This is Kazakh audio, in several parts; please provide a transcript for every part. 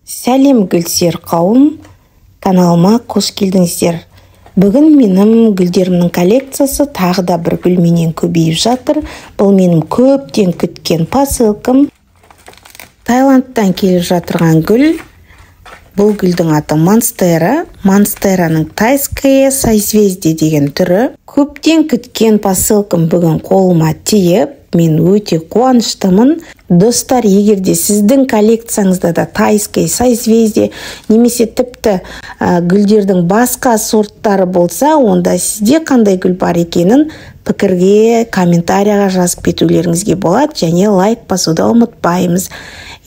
Сәлем гүлсер қауым, каналыма қош келдіңіздер. Бүгін менің гүлдерімнің коллекциясы тағы да бір гүлменен көбейіп жатыр. Бұл менің көптен күткен посылкам. Таиландтан келіп жатырған гүл. Бұл гүлдің аты Монстера. Монстераның тайское созвездие деген түрі. Көптен күткен посылкам бүгін қолыма тиіп, мен өте қуаныштымын. Достар, егерде сіздің коллекцияңызда да тайское созвездие немесе тіпті гүлдердің басқа сорттары болса, онда сізде қандай гүл бар екенін пікірге, комментарияға жазып кетулеріңізге болады, және лайк басуды ұмытпаймыз.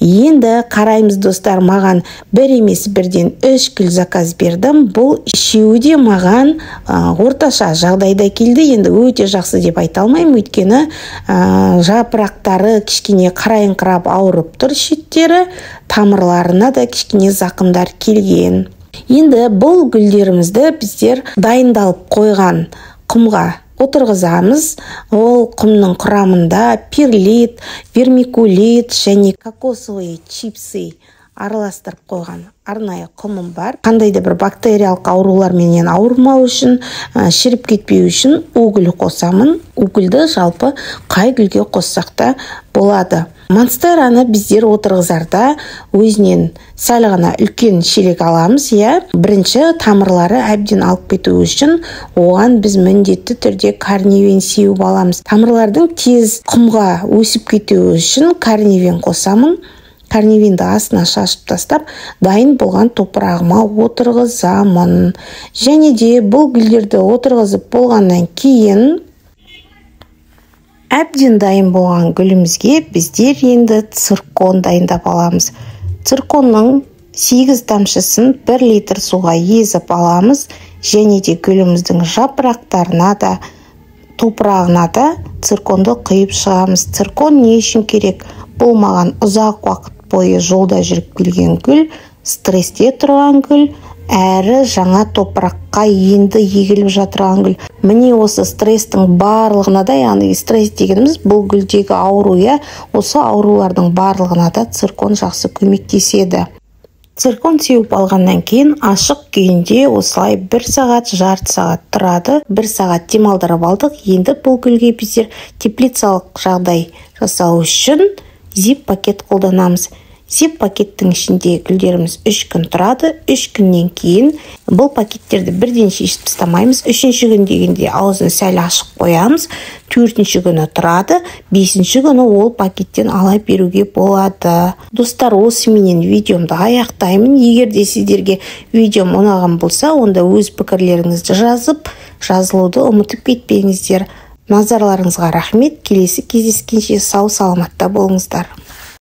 Енді қараймыз достар, маған бір емес бірден 3 гүл заказ бердім. Бұл үшеуі де маған орташа жағдайда келді. Енді өте жақсы деп айта алмаймын, өйткені жапырақтары кішкене қарайыңқырап ауырып тұр, шеттері, тамырларына да кішкене зақымдар келген. Енді бұл гүлдерімізді біздер дайындалып қойған құмға отырғызамыз. Ол құмның құрамында перлит, вермикулит және кокосовый чипсы араластырып қойған арнайы құмым бар. Қандай да бір бактериялық ауруларменен ауырмау үшін, шіріп кетпеу үшін угіл қосамын. Угілді жалпы қай гүлге қоссақ та болады. Монстераны біздер отырғызарда өзінен сәл ғана үлкен шелек аламыз, бірінші тамырлары әбден алып кету үшін оған біз міндетті түрде карнивин сеуіп аламыз. Тамырлардың тез құмға өсіп кетуі үшін карнивин қосамын. Карнивинді астына шашып тастап, дайын болған топырағыма отырғызамын. Және де бұл гүлдерді отырғызып болғаннан кейін әбден дайын болған гүлімізге біздер енді циркон дайындап аламыз. Цирконның 8 тамшысын 1 литр суға езіп аламыз. Және де гүліміздің жапырақтарына да, топырағына да цирконды құйып шығамыз. Циркон не үшін керек? Бұл маған ұзақ уақыт бойы жолда жүріп келген гүл, стрессте тұрған гүл, әрі жаңа топыраққа енді егіліп жатырған гүл. Міне осы стресстің барлығына да, яғни стресс дегеніміз бұл гүлдегі ауру, осы аурулардың барлығына да циркон жақсы көмектеседі. Циркон сеуіп алғаннан кейін ашық күйінде осылай 1 сағат, жарты сағат тұрады. 1 сағат демалдырып алдық. Енді бұл гүлге біздер теплицалық жағдай жасау үшін зип пакет қолданамыз. Зип пакеттің ішінде гүлдеріміз 3 күн тұрады. 3 күннен кейін бұл пакеттерді бірден шешіп тастамаймыз. 3-ші күн дегенде аузын сәл ашық қоямыз. 4-ші күні тұрады. 5-ші күні ол пакеттен ала беруге болады. Достар, осыменен видеомды аяқтаймын. Егер де сіздерге видеом ұнаған болса, онда өз пікірлеріңізді жазылуды ұмытып кетпеңіздер. Назарларыңызға рахмет. Келесі кездескенше сау саламатта болыңыздар.